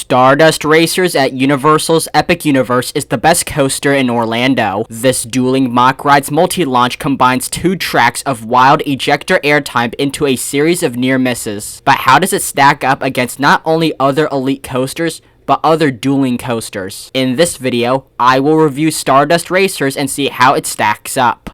Stardust Racers at Universal's Epic Universe is the best coaster in Orlando. This Dueling Mack Rides multi-launch combines 2 tracks of wild ejector airtime into a series of near misses. But how does it stack up against not only other elite coasters, but other dueling coasters? In this video, I will review Stardust Racers and see how it stacks up.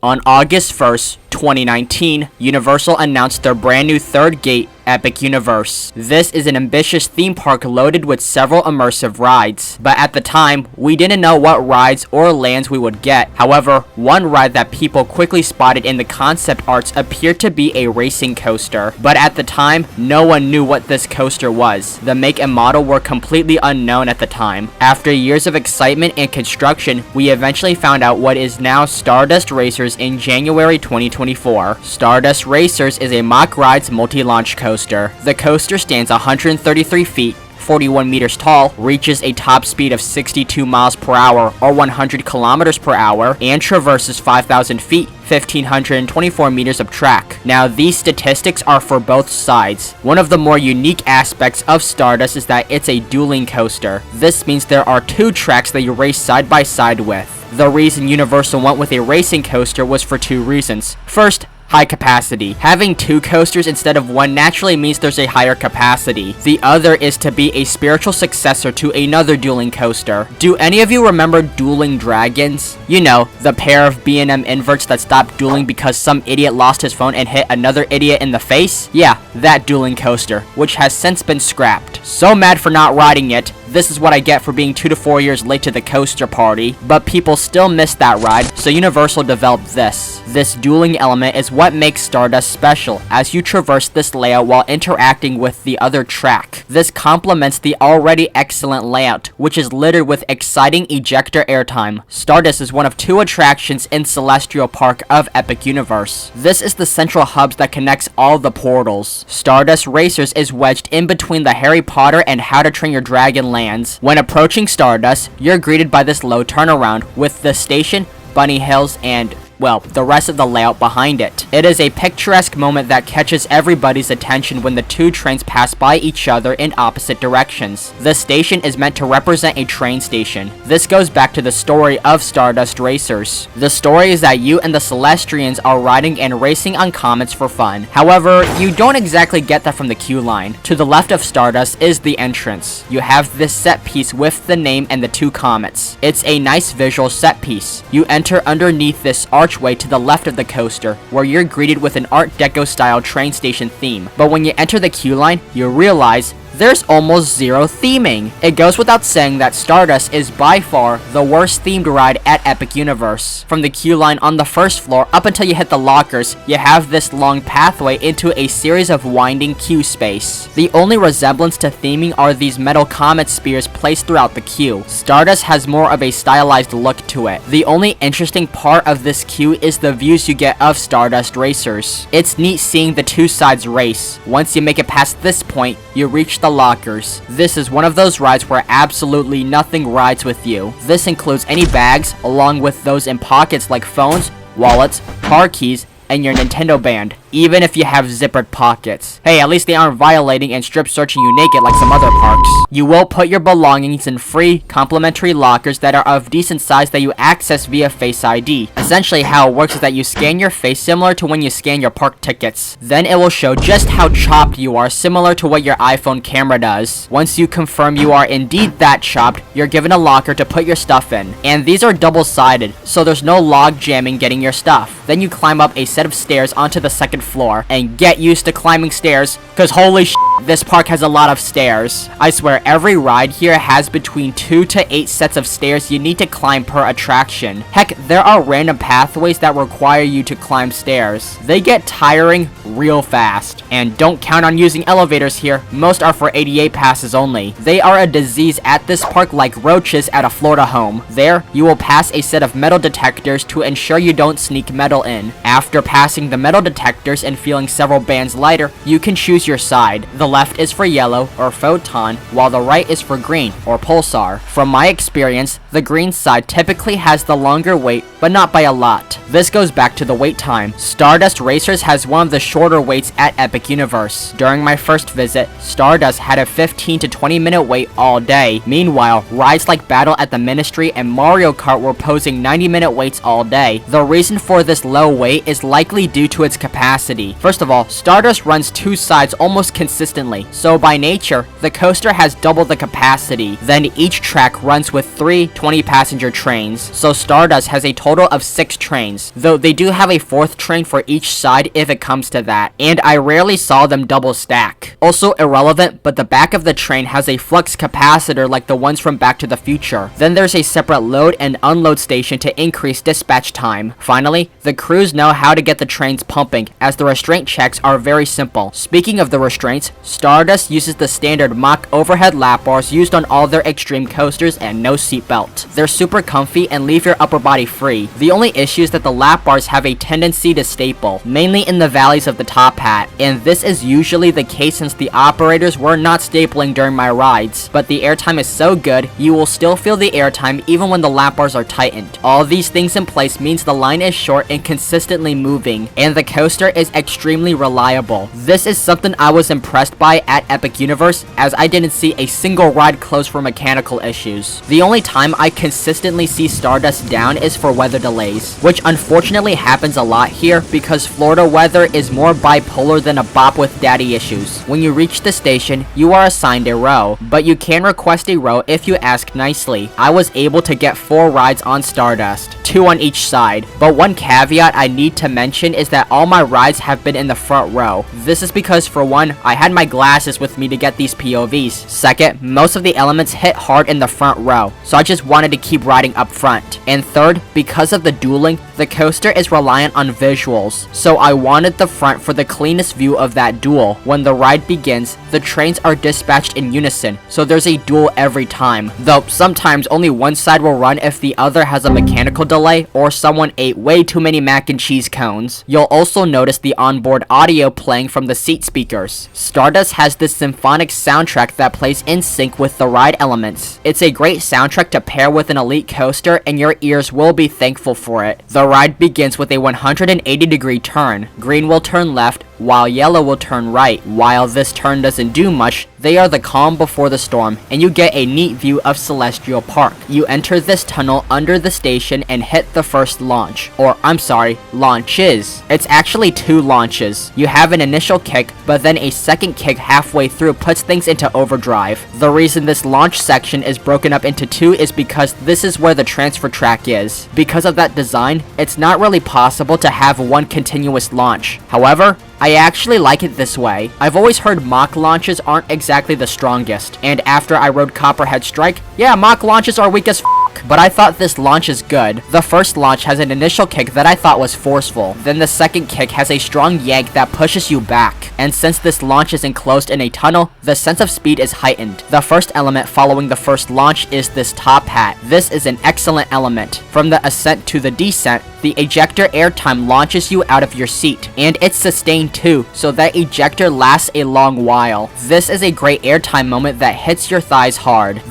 On August 1st, 2019, Universal announced their brand new third gate, Epic Universe. This is an ambitious theme park loaded with several immersive rides, but at the time, we didn't know what rides or lands we would get. However, one ride that people quickly spotted in the concept arts appeared to be a racing coaster, but at the time, no one knew what this coaster was. The make and model were completely unknown at the time. After years of excitement and construction, we eventually found out what is now Stardust Racers in January 2024. Stardust Racers is a Mack Rides multi-launch coaster. The coaster stands 133 feet, 41 meters tall, reaches a top speed of 62 miles per hour or 100 kilometers per hour, and traverses 5,000 feet, 1,524 meters of track. Now, these statistics are for both sides. One of the more unique aspects of Stardust is that it's a dueling coaster. This means there are 2 tracks that you race side by side with. The reason Universal went with a racing coaster was for 2 reasons. First, high capacity. Having 2 coasters instead of 1 naturally means there's a higher capacity. The other is to be a spiritual successor to another dueling coaster. Do any of you remember Dueling Dragons? You know, the pair of B&M inverts that stopped dueling because some idiot lost his phone and hit another idiot in the face? Yeah, that dueling coaster, which has since been scrapped. So mad for not riding it. This is what I get for being 2 to 4 years late to the coaster party, but people still missed that ride, so Universal developed this. This dueling element is what makes Stardust special, as you traverse this layout while interacting with the other track. This complements the already excellent layout, which is littered with exciting ejector airtime. Stardust is one of 2 attractions in Celestial Park of Epic Universe. This is the central hubs that connects all the portals. Stardust Racers is wedged in between the Harry Potter and How to Train Your Dragon lands. When approaching Stardust, you're greeted by this low turnaround, with the station, bunny hills, and well, the rest of the layout behind it. It is a picturesque moment that catches everybody's attention when the 2 trains pass by each other in opposite directions. The station is meant to represent a train station. This goes back to the story of Stardust Racers. The story is that you and the Celestians are riding and racing on comets for fun. However, you don't exactly get that from the queue line. To the left of Stardust is the entrance. You have this set piece with the name and the 2 comets. It's a nice visual set piece. You enter underneath this archway to the left of the coaster, where you're greeted with an Art Deco style train station theme. But when you enter the queue line, you realize there's almost zero theming. It goes without saying that Stardust is by far the worst themed ride at Epic Universe. From the queue line on the first floor up until you hit the lockers, you have this long pathway into a series of winding queue space. The only resemblance to theming are these metal comet spears placed throughout the queue. Stardust has more of a stylized look to it. The only interesting part of this queue is the views you get of Stardust Racers. It's neat seeing the 2 sides race. Once you make it past this point, you reach the lockers. This is one of those rides where absolutely nothing rides with you. This includes any bags, along with those in pockets like phones, wallets, car keys, and your Nintendo band, even if you have zippered pockets. Hey, at least they aren't violating and strip searching you naked like some other parks. You will put your belongings in free, complimentary lockers that are of decent size that you access via Face ID. Essentially, how it works is that you scan your face similar to when you scan your park tickets. Then it will show just how chopped you are, similar to what your iPhone camera does. Once you confirm you are indeed that chopped, you're given a locker to put your stuff in. And these are double-sided, so there's no log jamming getting your stuff. Then you climb up a set of stairs onto the 2nd floor, and get used to climbing stairs, cause holy shit, this park has a lot of stairs. I swear every ride here has between 2 to 8 sets of stairs you need to climb per attraction. Heck, there are random pathways that require you to climb stairs. They get tiring real fast. And don't count on using elevators here, most are for ADA passes only. They are a disease at this park like roaches at a Florida home. There, you will pass a set of metal detectors to ensure you don't sneak metal in. After passing the metal detector, factors and feeling several bands lighter, you can choose your side. The left is for yellow or photon, while the right is for green or pulsar. From my experience, the green side typically has the longer wait, but not by a lot. This goes back to the wait time. Stardust Racers has one of the shorter waits at Epic Universe. During my first visit, Stardust had a 15 to 20 minute wait all day. Meanwhile, rides like Battle at the Ministry and Mario Kart were posing 90-minute waits all day. The reason for this low wait is likely due to its capacity. First of all, Stardust runs two sides almost consistently, so by nature, the coaster has double the capacity. Then each track runs with 3 20-passenger trains, so Stardust has a total of 6 trains, though they do have a 4th train for each side if it comes to that, and I rarely saw them double stack. Also irrelevant, but the back of the train has a flux capacitor like the ones from Back to the Future. Then there's a separate load and unload station to increase dispatch time. Finally, the crews know how to get the trains pumping, as the restraint checks are very simple. Speaking of the restraints, Stardust uses the standard Mack overhead lap bars used on all their extreme coasters and no seatbelt. They're super comfy and leave your upper body free. The only issue is that the lap bars have a tendency to staple, mainly in the valleys of the top hat, and this is usually the case since the operators were not stapling during my rides, but the airtime is so good, you will still feel the airtime even when the lap bars are tightened. All these things in place means the line is short and consistently moving, and the coaster is extremely reliable. This is something I was impressed by at Epic Universe, as I didn't see a single ride close for mechanical issues. The only time I consistently see Stardust down is for weather delays, which unfortunately happens a lot here because Florida weather is more bipolar than a bop with daddy issues. When you reach the station, you are assigned a row, but you can request a row if you ask nicely. I was able to get 4 rides on Stardust, 2 on each side, but one caveat I need to mention is that all my rides have been in the front row. This is because for one, I had my glasses with me to get these POVs. Second, most of the elements hit hard in the front row, so I just wanted to keep riding up front. And third, because of the dueling, the coaster is reliant on visuals, so I wanted the front for the cleanest view of that duel. When the ride begins, the trains are dispatched in unison, so there's a duel every time, though sometimes only one side will run if the other has a mechanical delay or someone ate way too many mac and cheese cones. You'll also notice the onboard audio playing from the seat speakers. Stardust has this symphonic soundtrack that plays in sync with the ride elements. It's a great soundtrack to pair with an elite coaster, and your ears will be thankful for it. The ride begins with a 180-degree turn. Green will turn left, while yellow will turn right. While this turn doesn't do much, they are the calm before the storm, and you get a neat view of Celestial Park. You enter this tunnel under the station and hit the first launch, or I'm sorry, launches. It's actually 2 launches. You have an initial kick, but then a second kick halfway through puts things into overdrive. The reason this launch section is broken up into 2 is because this is where the transfer track is. Because of that design, it's not really possible to have one continuous launch. However, I actually like it this way. I've always heard Mack launches aren't exactly the strongest, and after I rode Copperhead Strike, yeah, Mack launches are weak as but I thought this launch is good. The first launch has an initial kick that I thought was forceful, then the second kick has a strong yank that pushes you back, and since this launch is enclosed in a tunnel, the sense of speed is heightened. The first element following the first launch is this top hat. This is an excellent element. From the ascent to the descent, the ejector airtime launches you out of your seat, and it's sustained too, so that ejector lasts a long while. This is a great airtime moment that hits your thighs hard.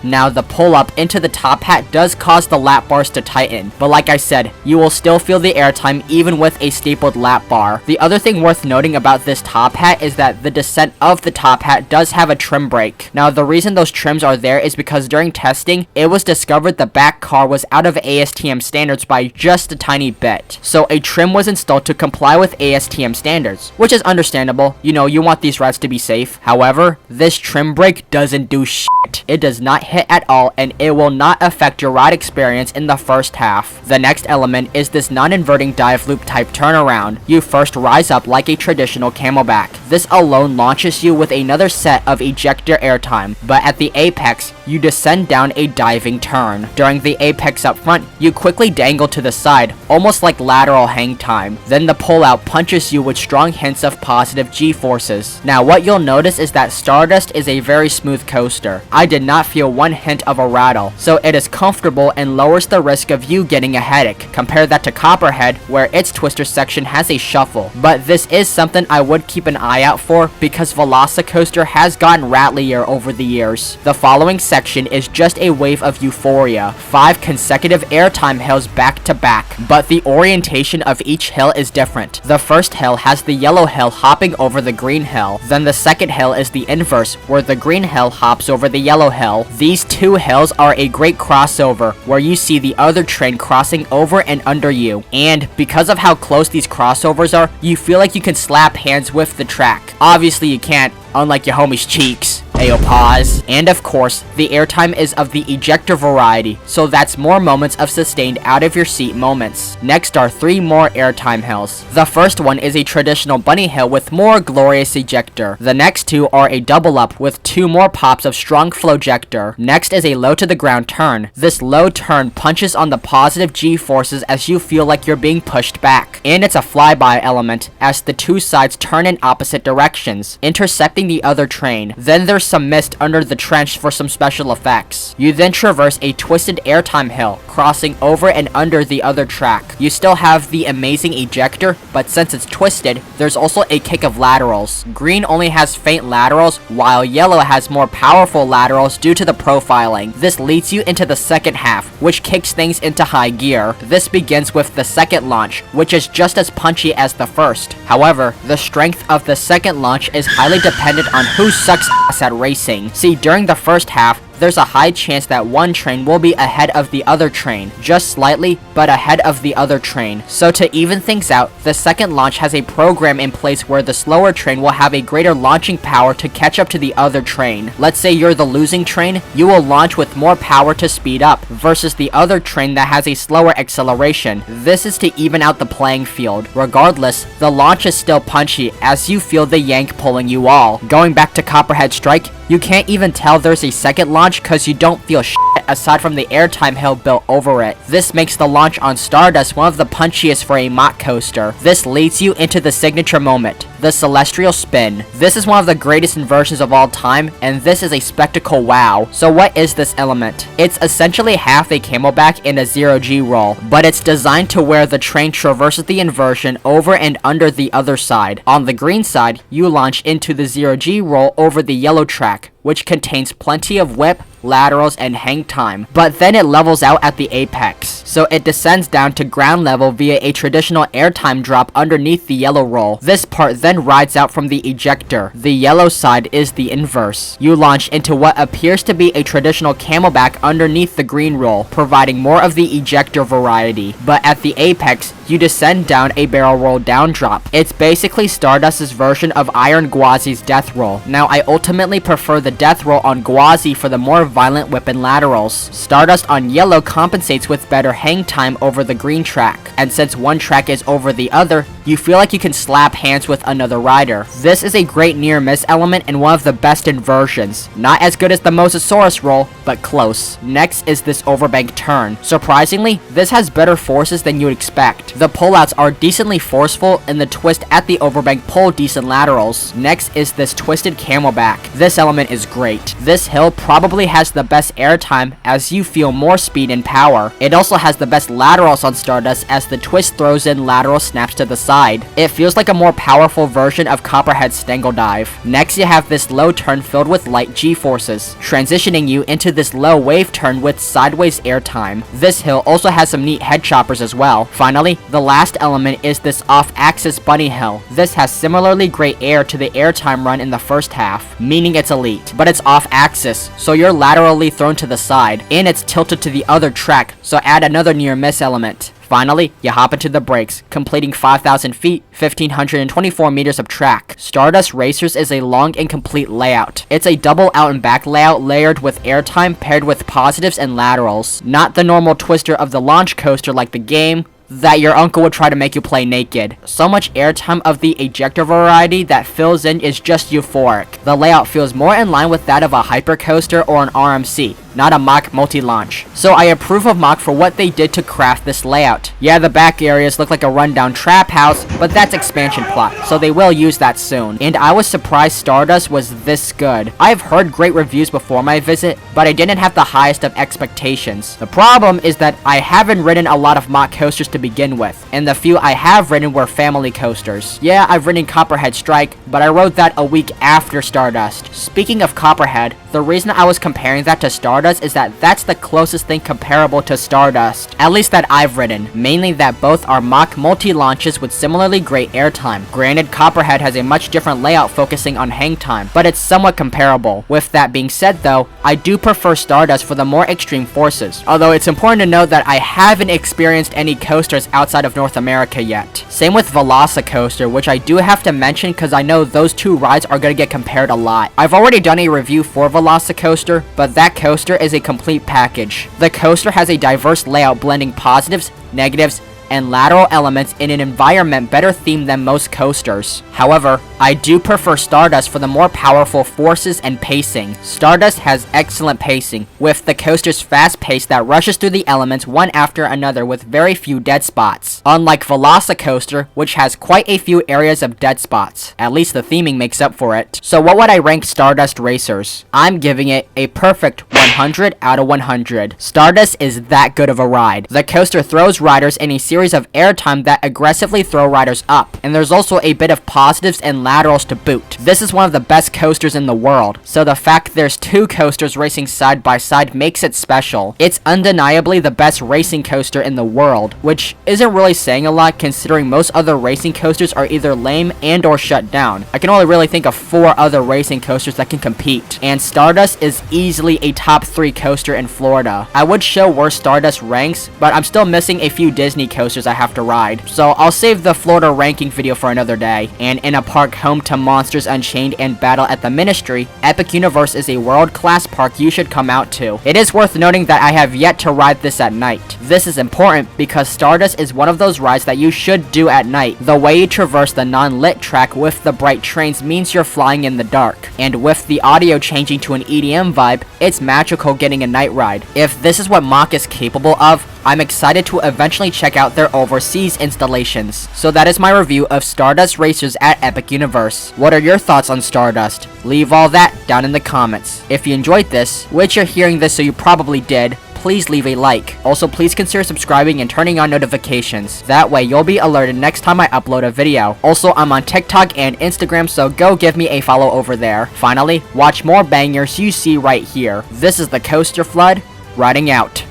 Now the pull up into the top hat does cause the lap bars to tighten, but like I said, you will still feel the airtime even with a stapled lap bar. The other thing worth noting about this top hat is that the descent of the top hat does have a trim brake. Now the reason those trims are there is because during testing, it was discovered the back car was out of ASTM standards by just a tiny bit. So a trim was installed to comply with ASTM standards, which is understandable. You know, you want these rides to be safe. However, this trim brake doesn't do shit. It does not hit at all, and it will not affect your ride experience in the first half. The next element is this non-inverting dive loop type turnaround. You first rise up like a traditional camelback. This alone launches you with another set of ejector airtime, but at the apex, you descend down a diving turn. During the apex up front, you quickly dangle to the side, almost like lateral hang time. Then the pullout punches you with strong hints of positive G-forces. Now what you'll notice is that Stardust is a very smooth coaster. I did not feel one hint of a rattle, so it is comfortable and lowers the risk of you getting a headache. Compare that to Copperhead, where its twister section has a shuffle. But this is something I would keep an eye out for because Velocicoaster has gotten rattlier over the years. The following section is just a wave of euphoria. 5 consecutive airtime hills back to back, but the orientation of each hill is different. The first hill has the yellow hill hopping over the green hill. Then the second hill is the inverse, where the green hill hops over the yellow hill. These two hills are a great crossover, where you see the other train crossing over and under you. And because of how close these crossovers are, you feel like you can slap hands with the track. Obviously you can't, unlike your homie's cheeks. Ayo, pause. And of course, the airtime is of the ejector variety, so that's more moments of sustained out of your seat moments. Next are 3 more airtime hills. The first one is a traditional bunny hill with more glorious ejector. The next 2 are a double up with 2 more pops of strong flowjector. Next is a low to the ground turn. This low turn punches on the positive G-forces as you feel like you're being pushed back. And it's a flyby element as the 2 sides turn in opposite directions, intercepting the other train. Then there's some mist under the trench for some special effects. You then traverse a twisted airtime hill, crossing over and under the other track. You still have the amazing ejector, but since it's twisted, there's also a kick of laterals. Green only has faint laterals, while yellow has more powerful laterals due to the profiling. This leads you into the second half, which kicks things into high gear. This begins with the second launch, which is just as punchy as the first. However, the strength of the second launch is highly dependent on who sucks ass at racing. See, during the first half, there's a high chance that one train will be ahead of the other train, just slightly, but ahead of the other train. So to even things out, the second launch has a program in place where the slower train will have a greater launching power to catch up to the other train. Let's say you're the losing train, you will launch with more power to speed up, versus the other train that has a slower acceleration. This is to even out the playing field. Regardless, the launch is still punchy as you feel the yank pulling you all. Going back to Copperhead Strike, you can't even tell there's a second launch cause you don't feel shit aside from the airtime hill built over it. This makes the launch on Stardust one of the punchiest for a Mack coaster. This leads you into the signature moment, the Celestial Spin. This is one of the greatest inversions of all time, and this is a spectacle wow. So what is this element? It's essentially half a camelback and a 0G roll, but it's designed to where the train traverses the inversion over and under the other side. On the green side, you launch into the 0G roll over the yellow track, which contains plenty of whip, laterals, and hang time, but then it levels out at the apex, so it descends down to ground level via a traditional airtime drop underneath the yellow roll. This part then rides out from the ejector. The yellow side is the inverse. You launch into what appears to be a traditional camelback underneath the green roll, providing more of the ejector variety, but at the apex, you descend down a barrel roll down drop. It's basically Stardust's version of Iron Gwazi's death roll. Now I ultimately prefer the death roll on Gwazi for the more violent whip and laterals. Stardust on yellow compensates with better hang time over the green track, and since one track is over the other, you feel like you can slap hands with another rider. This is a great near miss element and one of the best inversions. Not as good as the Mosasaurus roll, but close. Next is this overbank turn. Surprisingly, this has better forces than you'd expect. The pullouts are decently forceful and the twist at the overbank pull decent laterals. Next is this twisted camelback. This element is great. This hill probably has the best airtime as you feel more speed and power. It also has the best laterals on Stardust as the twist throws in lateral snaps to the side. It feels like a more powerful version of Copperhead's Stangle Dive. Next you have this low turn filled with light G-forces, transitioning you into this low wave turn with sideways airtime. This hill also has some neat head choppers as well. Finally, the last element is this off-axis bunny hill. This has similarly great air to the airtime run in the first half, meaning it's elite, but it's off-axis, so you're laterally thrown to the side, and it's tilted to the other track, so add another near-miss element. Finally, you hop into the brakes, completing 5,000 feet, 1,524 meters of track. Stardust Racers is a long and complete layout. It's a double out and back layout layered with airtime paired with positives and laterals. Not the normal twister of the launch coaster like the game that your uncle would try to make you play naked. So much airtime of the ejector variety that fills in is just euphoric. The layout feels more in line with that of a hypercoaster or an RMC, not a Mack multi-launch. So I approve of Mack for what they did to craft this layout. Yeah, the back areas look like a rundown trap house, but that's expansion plot, so they will use that soon. And I was surprised Stardust was this good. I've heard great reviews before my visit, but I didn't have the highest of expectations. The problem is that I haven't ridden a lot of Mack coasters to begin with, and the few I have ridden were family coasters. Yeah, I've ridden Copperhead Strike, but I rode that a week after Stardust. Speaking of Copperhead, the reason I was comparing that to Stardust is that that's the closest thing comparable to Stardust, at least that I've ridden, mainly that both are Mack multi-launches with similarly great airtime. Granted, Copperhead has a much different layout focusing on hang time, but it's somewhat comparable. With that being said though, I do prefer Stardust for the more extreme forces, although it's important to note that I haven't experienced any coasters outside of North America yet. Same with Velocicoaster, which I do have to mention because I know those two rides are going to get compared a lot. I've already done a review for Velocicoaster, but that coaster is a complete package. The coaster has a diverse layout blending positives, negatives, and lateral elements in an environment better themed than most coasters. However, I do prefer Stardust for the more powerful forces and pacing. Stardust has excellent pacing, with the coaster's fast pace that rushes through the elements one after another with very few dead spots. Unlike Velocicoaster, which has quite a few areas of dead spots. At least the theming makes up for it. So what would I rank Stardust Racers? I'm giving it a perfect 100 out of 100. Stardust is that good of a ride. The coaster throws riders in a series of airtime that aggressively throw riders up, and there's also a bit of positives and laterals to boot. This is one of the best coasters in the world, so the fact there's two coasters racing side by side makes it special. It's undeniably the best racing coaster in the world, which isn't really saying a lot considering most other racing coasters are either lame and or shut down. I can only really think of 4 other racing coasters that can compete, and Stardust is easily a top 3 coaster in Florida. I would show where Stardust ranks, but I'm still missing a few Disney coasters I have to ride, so I'll save the Florida ranking video for another day. And in a park home to Monsters Unchained and Battle at the Ministry, Epic Universe is a world-class park you should come out to. It is worth noting that I have yet to ride this at night. This is important because Stardust is one of those rides that you should do at night. The way you traverse the non-lit track with the bright trains means you're flying in the dark, and with the audio changing to an EDM vibe, it's magical getting a night ride. If this is what Mack is capable of, I'm excited to eventually check out their overseas installations. So that is my review of Stardust Racers at Epic Universe. What are your thoughts on Stardust? Leave all that down in the comments. If you enjoyed this, which you're hearing this so you probably did, please leave a like. Also, please consider subscribing and turning on notifications. That way, you'll be alerted next time I upload a video. Also, I'm on TikTok and Instagram, so go give me a follow over there. Finally, watch more bangers you see right here. This is the Coaster Flood, riding out.